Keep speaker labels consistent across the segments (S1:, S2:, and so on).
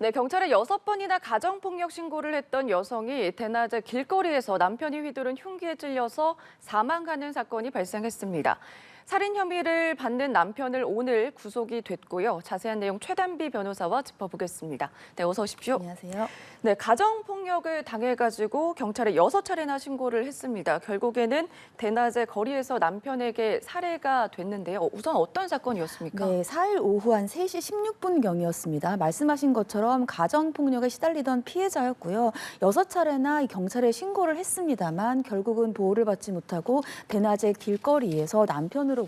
S1: 네, 경찰에 6번이나 가정폭력 신고를 했던 여성이 대낮에 길거리에서 남편이 휘두른 흉기에 찔려서 사망하는 사건이 발생했습니다. 살인 혐의를 받는 남편을 오늘 구속이 됐고요. 자세한 내용 최단비 변호사와 짚어보겠습니다. 네, 어서 오십시오.
S2: 안녕하세요.
S1: 네, 가정폭력을 당해가지고 경찰에 6차례나 신고를 했습니다. 결국에는 대낮에 거리에서 남편에게 살해가 됐는데요. 우선 어떤 사건이었습니까?
S2: 네, 4일 오후 한 3시 16분경이었습니다. 말씀하신 것처럼 가정폭력에 시달리던 피해자였고요. 6차례나 경찰에 신고를 했습니다만 결국은 보호를 받지 못하고 대낮에 길거리에서 남편으로부터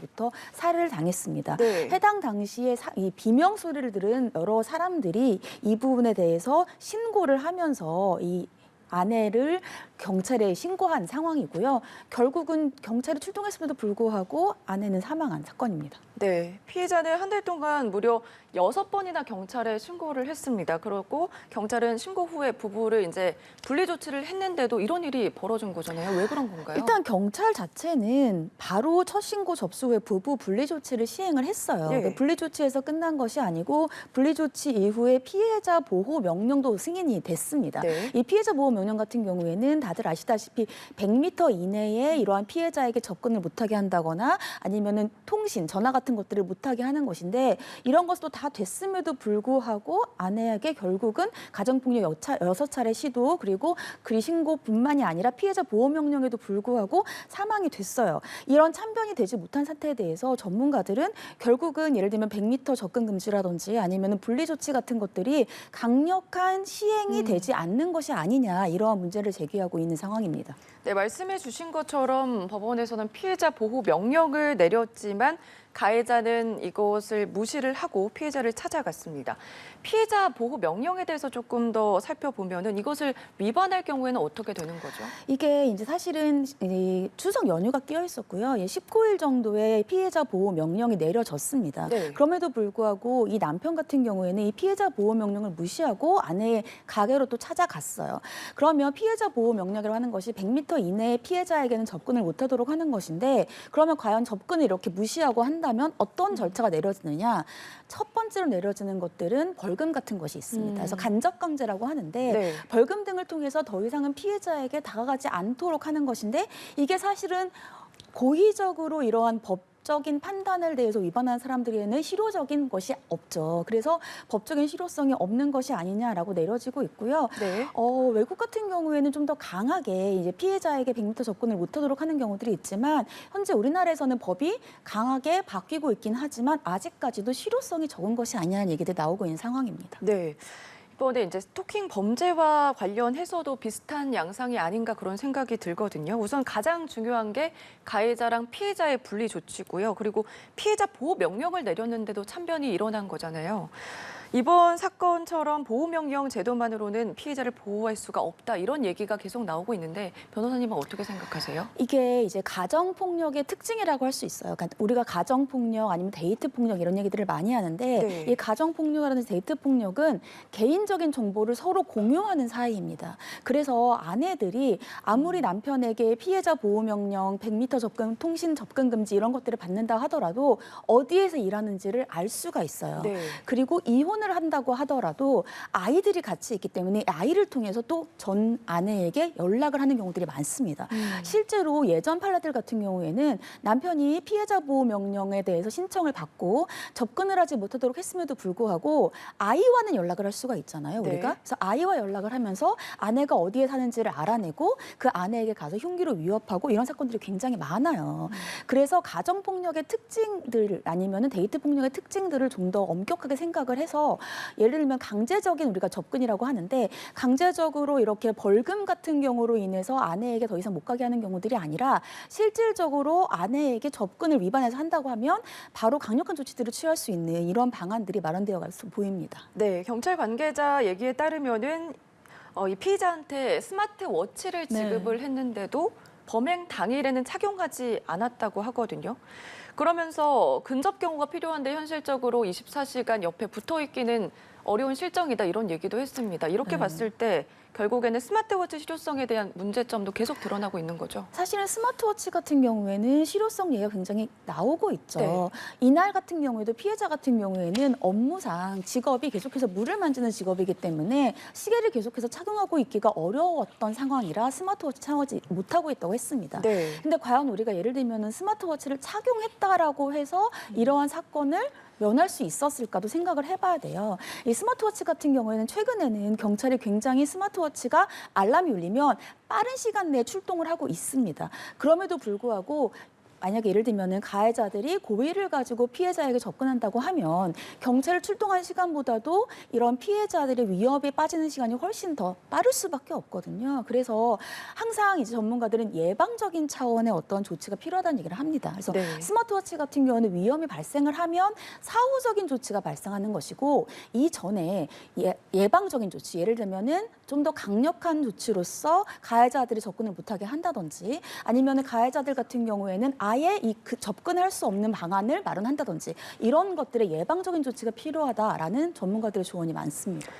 S2: 살해를 당했습니다.
S1: 네.
S2: 해당 당시에 이 비명 소리를 들은 여러 사람들이 이 부분에 대해서 신고를 하면서 이 아내를 경찰에 신고한 상황이고요. 결국은 경찰이 출동했음에도 불구하고 아내는 사망한 사건입니다.
S1: 네, 피해자는 한 달 동안 무려 6번이나 경찰에 신고를 했습니다. 그리고 경찰은 신고 후에 부부를 이제 분리 조치를 했는데도 이런 일이 벌어진 거잖아요. 왜 그런 건가요?
S2: 일단 경찰 자체는 바로 첫 신고 접수 후에 부부 분리 조치를 시행을 했어요.
S1: 예.
S2: 그러니까 분리 조치에서 끝난 것이 아니고 분리 조치 이후에 피해자 보호 명령도 승인이 됐습니다.
S1: 네.
S2: 이 피해자 보호 명령 같은 경우에는 다들 아시다시피 100m 이내에 이러한 피해자에게 접근을 못하게 한다거나 아니면은 통신, 전화 같은 것들을 못하게 하는 것인데 이런 것도 다 됐음에도 불구하고 아내에게 결국은 가정폭력 6차례 시도 그리고 신고뿐만이 아니라 피해자 보호 명령에도 불구하고 사망이 됐어요. 이런 참변이 되지 못한 사태에 대해서 전문가들은 결국은 예를 들면 100m 접근 금지라든지 아니면 분리 조치 같은 것들이 강력한 시행이 되지 않는 것이 아니냐 이러한 문제를 제기하고 있는 상황입니다.
S1: 네, 말씀해 주신 것처럼 법원에서는 피해자 보호 명령을 내렸지만 가해자는 이것을 무시를 하고 피해자를 찾아갔습니다. 피해자 보호 명령에 대해서 조금 더 살펴보면은 이것을 위반할 경우에는 어떻게 되는 거죠?
S2: 이게 이제 사실은 이 추석 연휴가 끼어 있었고요. 19일 정도의 피해자 보호 명령이 내려졌습니다.
S1: 네.
S2: 그럼에도 불구하고 이 남편 같은 경우에는 이 피해자 보호 명령을 무시하고 아내의 가게로 또 찾아갔어요. 그러면 피해자 보호 명령이라고 하는 것이 100m 이내의 피해자에게는 접근을 못하도록 하는 것인데 그러면 과연 접근을 이렇게 무시하고 한다면 어떤 절차가 내려지느냐? 첫 번째로 내려지는 것들은 벌금 같은 것이 있습니다. 그래서 간접강제라고 하는데
S1: 네.
S2: 벌금 등을 통해서 더 이상은 피해자에게 다가가지 않도록 하는 것인데 이게 사실은 고의적으로 이러한 법적인 판단을 대해서 위반한 사람들에게는 실효적인 것이 없죠. 그래서 법적인 실효성이 없는 것이 아니냐라고 내려지고 있고요.
S1: 네.
S2: 외국 같은 경우에는 좀 더 강하게 이제 피해자에게 100m 접근을 못하도록 하는 경우들이 있지만 현재 우리나라에서는 법이 강하게 바뀌고 있긴 하지만 아직까지도 실효성이 적은 것이 아니냐는 얘기들이 나오고 있는 상황입니다.
S1: 네. 이번에 이제 스토킹 범죄와 관련해서도 비슷한 양상이 아닌가 그런 생각이 들거든요. 우선 가장 중요한 게 가해자랑 피해자의 분리 조치고요. 그리고 피해자 보호 명령을 내렸는데도 참변이 일어난 거잖아요. 이번 사건처럼 보호명령 제도만으로는 피해자를 보호할 수가 없다 이런 얘기가 계속 나오고 있는데 변호사님은 어떻게 생각하세요?
S2: 이게 이제 가정폭력의 특징이라고 할 수 있어요. 그러니까 우리가 가정폭력 아니면 데이트폭력 이런 얘기들을 많이 하는데
S1: 네.
S2: 이 가정폭력이라든지 데이트폭력은 개인적인 정보를 서로 공유하는 사이입니다. 그래서 아내들이 아무리 남편에게 피해자 보호명령, 100m 접근, 통신 접근 금지 이런 것들을 받는다 하더라도 어디에서 일하는지를 알 수가 있어요.
S1: 네.
S2: 그리고 이혼을 한다고 하더라도 아이들이 같이 있기 때문에 아이를 통해서 또 전 아내에게 연락을 하는 경우들이 많습니다. 실제로 예전 판례들 같은 경우에는 남편이 피해자 보호 명령에 대해서 신청을 받고 접근을 하지 못하도록 했음에도 불구하고 아이와는 연락을 할 수가 있잖아요, 우리가.
S1: 네.
S2: 그래서 아이와 연락을 하면서 아내가 어디에 사는지를 알아내고 그 아내에게 가서 흉기로 위협하고 이런 사건들이 굉장히 많아요. 그래서 가정폭력의 특징들 아니면 데이트폭력의 특징들을 좀 더 엄격하게 생각을 해서 예를 들면 강제적인 우리가 접근이라고 하는데 강제적으로 이렇게 벌금 같은 경우로 인해서 아내에게 더 이상 못 가게 하는 경우들이 아니라 실질적으로 아내에게 접근을 위반해서 한다고 하면 바로 강력한 조치들을 취할 수 있는 이런 방안들이 마련되어 가서 보입니다.
S1: 네, 경찰 관계자 얘기에 따르면은 이 피의자한테 스마트워치를 지급을 했는데도 범행 당일에는 착용하지 않았다고 하거든요. 그러면서 근접 경호가 필요한데 현실적으로 24시간 옆에 붙어 있기는 어려운 실정이다 이런 얘기도 했습니다. 이렇게
S2: 네.
S1: 봤을 때 결국에는 스마트워치 실효성에 대한 문제점도 계속 드러나고 있는 거죠.
S2: 사실은 스마트워치 같은 경우에는 실효성 얘기가 굉장히 나오고 있죠.
S1: 네.
S2: 이날 같은 경우에도 피해자 같은 경우에는 업무상 직업이 계속해서 물을 만지는 직업이기 때문에 시계를 계속해서 착용하고 있기가 어려웠던 상황이라 스마트워치 착용하지 못하고 있다고 했습니다.
S1: 네.
S2: 근데 과연 우리가 예를 들면 스마트워치를 착용했다라고 해서 이러한 사건을 면할 수 있었을까도 생각을 해봐야 돼요. 이 스마트워치 같은 경우에는 최근에는 경찰이 굉장히 스마트워치가 알람이 울리면 빠른 시간 내에 출동을 하고 있습니다. 그럼에도 불구하고 만약에 예를 들면은 가해자들이 고의를 가지고 피해자에게 접근한다고 하면 경찰을 출동한 시간보다도 이런 피해자들의 위협에 빠지는 시간이 훨씬 더 빠를 수밖에 없거든요. 그래서 항상 이제 전문가들은 예방적인 차원의 어떤 조치가 필요하다는 얘기를 합니다. 그래서
S1: 네.
S2: 스마트워치 같은 경우는 위험이 발생을 하면 사후적인 조치가 발생하는 것이고 이전에 예방적인 조치, 예를 들면은 좀 더 강력한 조치로서 가해자들이 접근을 못하게 한다든지 아니면 가해자들 같은 경우에는 아예 접근할 수 없는 방안을 마련한다든지 이런 것들의 예방적인 조치가 필요하다라는 전문가들의 조언이 많습니다.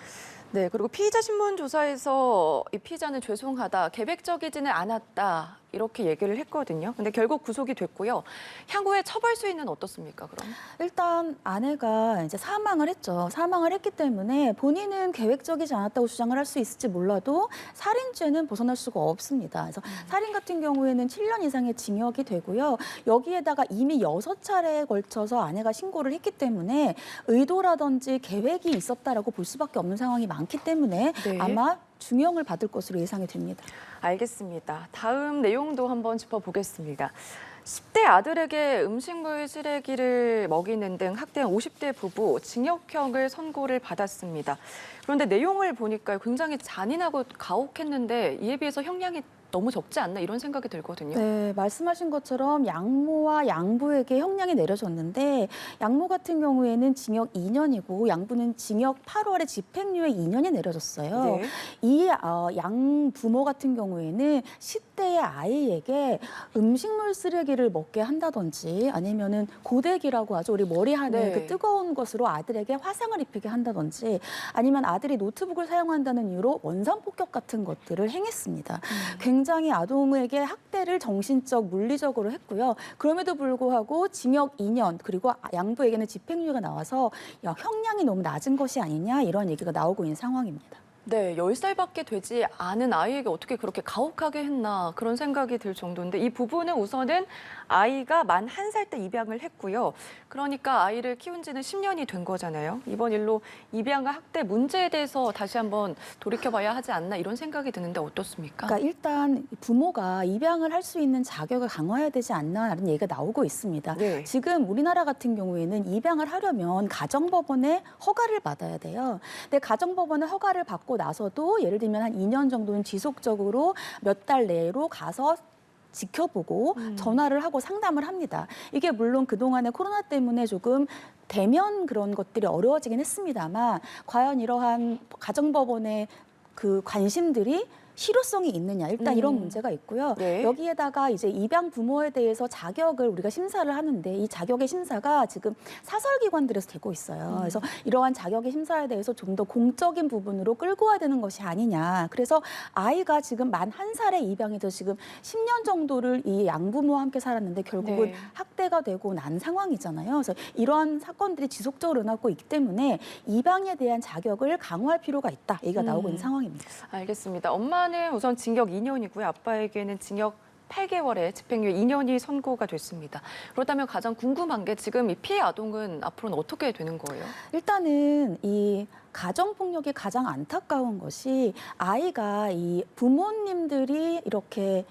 S1: 네, 그리고 피의자 신문 조사에서 이 피의자는 죄송하다, 계획적이지는 않았다 이렇게 얘기를 했거든요. 근데 결국 구속이 됐고요. 향후에 처벌 수위는 어떻습니까, 그럼?
S2: 일단 아내가 이제 사망을 했죠. 사망을 했기 때문에 본인은 계획적이지 않았다고 주장을 할 수 있을지 몰라도 살인죄는 벗어날 수가 없습니다. 그래서 살인 같은 경우에는 7년 이상의 징역이 되고요. 여기에다가 이미 6차례에 걸쳐서 아내가 신고를 했기 때문에 의도라든지 계획이 있었다라고 볼 수밖에 없는 상황이 많기 때문에
S1: 네.
S2: 아마 중형을 받을 것으로 예상이 됩니다.
S1: 알겠습니다. 다음 내용도 한번 짚어보겠습니다. 10대 아들에게 음식물 쓰레기를 먹이는 등 학대한 50대 부부 징역형을 선고를 받았습니다. 그런데 내용을 보니까 굉장히 잔인하고 가혹했는데 이에 비해서 형량이 너무 적지 않나 이런 생각이 들거든요.
S2: 네, 말씀하신 것처럼 양모와 양부에게 형량이 내려졌는데 양모 같은 경우에는 징역 2년이고 양부는 징역 8월에 집행유예 2년이 내려졌어요.
S1: 네.
S2: 이 양부모 같은 경우에는 10대의 아이에게 음식물 쓰레기를 먹게 한다든지 아니면은 고데기라고 하죠. 우리 머리 하는
S1: 네.
S2: 그 뜨거운 것으로 아들에게 화상을 입히게 한다든지 아니면 아들이 노트북을 사용한다는 이유로 원산 폭격 같은 것들을 행했습니다. 굉장히 아동에게 학대를 정신적, 물리적으로 했고요. 그럼에도 불구하고 징역 2년 그리고 양부에게는 집행유예가 나와서 야, 형량이 너무 낮은 것이 아니냐 이런 얘기가 나오고 있는 상황입니다.
S1: 네, 10살밖에 되지 않은 아이에게 어떻게 그렇게 가혹하게 했나 그런 생각이 들 정도인데 이 부부는 우선은 아이가 만 1살 때 입양을 했고요. 그러니까 아이를 키운 지는 10년이 된 거잖아요. 이번 일로 입양과 학대 문제에 대해서 다시 한번 돌이켜봐야 하지 않나 이런 생각이 드는데 어떻습니까?
S2: 그러니까 일단 부모가 입양을 할 수 있는 자격을 강화해야 되지 않나라는 얘기가 나오고 있습니다.
S1: 네.
S2: 지금 우리나라 같은 경우에는 입양을 하려면 가정법원의 허가를 받아야 돼요. 근데 가정법원의 허가를 받고 나서도 예를 들면 한 2년 정도는 지속적으로 몇 달 내로 가서 지켜보고 전화를 하고 상담을 합니다. 이게 물론 그동안에 코로나 때문에 조금 대면 그런 것들이 어려워지긴 했습니다만 과연 이러한 가정법원의 그 관심들이 실효성이 있느냐 일단 이런 문제가 있고요.
S1: 네.
S2: 여기에다가 이제 입양 부모에 대해서 자격을 우리가 심사를 하는데 이 자격의 심사가 지금 사설기관들에서 되고 있어요. 그래서 이러한 자격의 심사에 대해서 좀 더 공적인 부분으로 끌고 와야 되는 것이 아니냐. 그래서 아이가 지금 만 1살에 입양이 돼서 지금 10년 정도를 이 양부모와 함께 살았는데 결국은
S1: 네.
S2: 학대가 되고 난 상황이잖아요. 그래서 이러한 사건들이 지속적으로 일어나고 있기 때문에 입양에 대한 자격을 강화할 필요가 있다. 얘기가 나오고 있는 상황입니다.
S1: 알겠습니다. 엄마는 우선 징역 2년이고요. 아빠에게는 징역 8개월에 집행유예 2년이 선고가 됐습니다. 그렇다면 가장 궁금한 게 지금 이 피해 아동은 앞으로는 어떻게 되는 거예요?
S2: 일단은 이 가정폭력이 가장 안타까운 것이 아이가 이 부모님들이 이렇게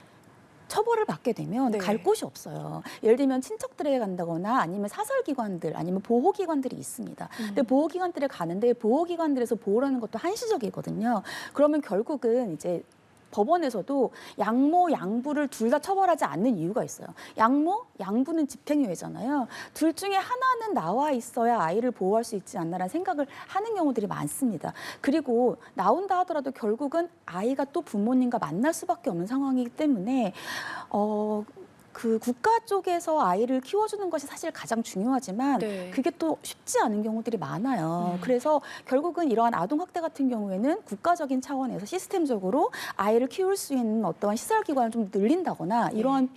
S2: 처벌을 받게 되면
S1: 네.
S2: 갈 곳이 없어요. 예를 들면 친척들에게 간다거나 아니면 사설기관들 아니면 보호기관들이 있습니다. 근데 보호기관들에 가는데 보호기관들에서 보호를 하는 것도 한시적이거든요. 그러면 결국은 이제 법원에서도 양모, 양부를 둘 다 처벌하지 않는 이유가 있어요. 양모, 양부는 집행유예잖아요. 둘 중에 하나는 나와 있어야 아이를 보호할 수 있지 않나라는 생각을 하는 경우들이 많습니다. 그리고 나온다 하더라도 결국은 아이가 또 부모님과 만날 수밖에 없는 상황이기 때문에 그 국가 쪽에서 아이를 키워주는 것이 사실 가장 중요하지만
S1: 네.
S2: 그게 또 쉽지 않은 경우들이 많아요. 그래서 결국은 이러한 아동학대 같은 경우에는 국가적인 차원에서 시스템적으로 아이를 키울 수 있는 어떠한 시설기관을 좀 늘린다거나 이러한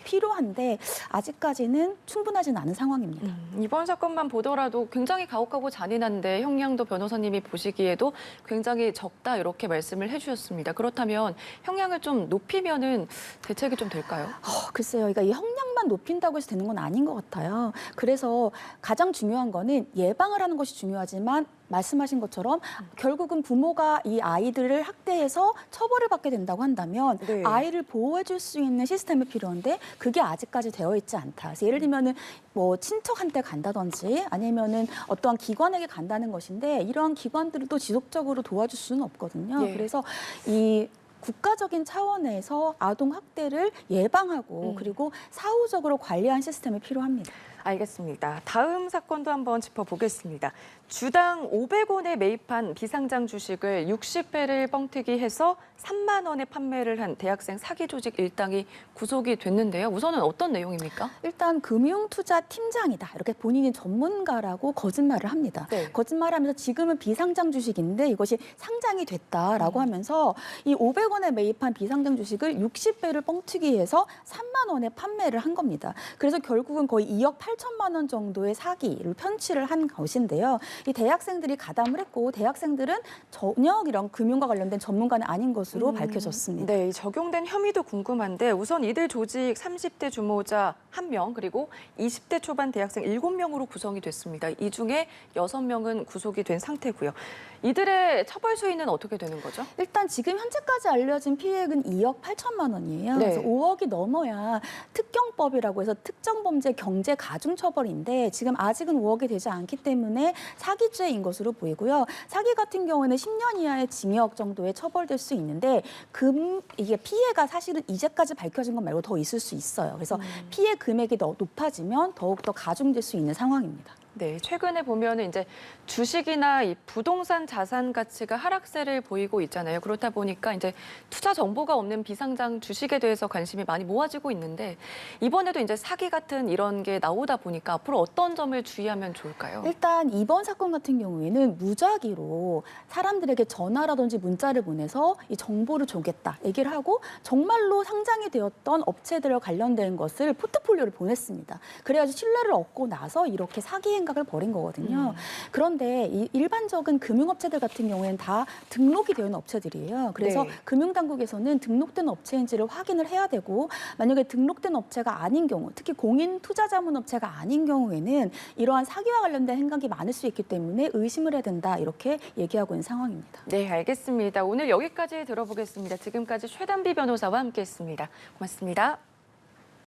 S2: 필요한데 아직까지는 충분하지는 않은 상황입니다.
S1: 이번 사건만 보더라도 굉장히 가혹하고 잔인한데 형량도 변호사님이 보시기에도 굉장히 적다 이렇게 말씀을 해주셨습니다. 그렇다면 형량을 좀 높이면은 대책이 좀 될까요?
S2: 글쎄요, 그러니까 이 형량만 높인다고 해서 되는 건 아닌 것 같아요. 그래서 가장 중요한 거는 예방을 하는 것이 중요하지만 말씀하신 것처럼 결국은 부모가 이 아이들을 학대해서 처벌을 받게 된다고 한다면
S1: 네.
S2: 아이를 보호해 줄 수 있는 시스템이 필요한데 그게 아직까지 되어 있지 않다. 그래서 예를 들면은 뭐 친척한테 간다든지 아니면은 어떠한 기관에게 간다는 것인데 이러한 기관들도 지속적으로 도와줄 수는 없거든요.
S1: 예.
S2: 그래서 이 국가적인 차원에서 아동 학대를 예방하고 그리고 사후적으로 관리한 시스템이 필요합니다.
S1: 알겠습니다. 다음 사건도 한번 짚어보겠습니다. 주당 500원에 매입한 비상장 주식을 60배를 뻥튀기 해서 3만 원에 판매를 한 대학생 사기 조직 일당이 구속이 됐는데요. 우선은 어떤 내용입니까?
S2: 일단 금융투자 팀장이다. 이렇게 본인이 전문가라고 거짓말을 합니다.
S1: 네.
S2: 거짓말하면서 지금은 비상장 주식인데 이것이 상장이 됐다라고 하면서 이 500원에 매입한 비상장 주식을 60배를 뻥튀기해서 3만 원에 판매를 한 겁니다. 그래서 결국은 거의 2억 8천만 원 정도의 사기를 편취를 한 것인데요. 이 대학생들이 가담을 했고 대학생들은 전혀 이런 금융과 관련된 전문가는 아닌 것으로 밝혀졌습니다.
S1: 네, 적용된 혐의도 궁금한데 우선 이들 조직 30대 주모자 1명 그리고 20대 초반 대학생 7명으로 구성이 됐습니다. 이 중에 6명은 구속이 된 상태고요. 이들의 처벌 수위는 어떻게 되는 거죠?
S2: 일단 지금 현재까지 알려진 피해액은 2억 8천만 원이에요.
S1: 네.
S2: 그래서 5억이 넘어야 특경법이라고 해서 특정범죄 경제 가중처벌인데 지금 아직은 5억이 되지 않기 때문에 사기죄인 것으로 보이고요. 사기 같은 경우에는 10년 이하의 징역 정도에 처벌될 수 있는데 이게 피해가 사실은 이제까지 밝혀진 것 말고 더 있을 수 있어요. 그래서 피해 금액이 더 높아지면 더욱더 가중될 수 있는 상황입니다.
S1: 네, 최근에 보면은 이제 주식이나 이 부동산 자산 가치가 하락세를 보이고 있잖아요. 그렇다 보니까 이제 투자 정보가 없는 비상장 주식에 대해서 관심이 많이 모아지고 있는데 이번에도 이제 사기 같은 이런 게 나오다 보니까 앞으로 어떤 점을 주의하면 좋을까요?
S2: 일단 이번 사건 같은 경우에는 무작위로 사람들에게 전화라든지 문자를 보내서 이 정보를 주겠다 얘기를 하고 정말로 상장이 되었던 업체들과 관련된 것을 포트폴리오를 보냈습니다. 그래가지고 신뢰를 얻고 나서 이렇게 사기 행각을 벌인 거거든요. 그런데 이 일반적인 금융업체들 같은 경우에는 다 등록이 되어 있는 업체들이에요. 그래서
S1: 네.
S2: 금융당국에서는 등록된 업체인지를 확인을 해야 되고 만약에 등록된 업체가 아닌 경우 특히 공인 투자자문업체가 아닌 경우에는 이러한 사기와 관련된 행각이 많을 수 있기 때문에 의심을 해야 된다 이렇게 얘기하고 있는 상황입니다.
S1: 네, 알겠습니다. 오늘 여기까지 들어보겠습니다. 지금까지 최단비 변호사와 함께했습니다. 고맙습니다.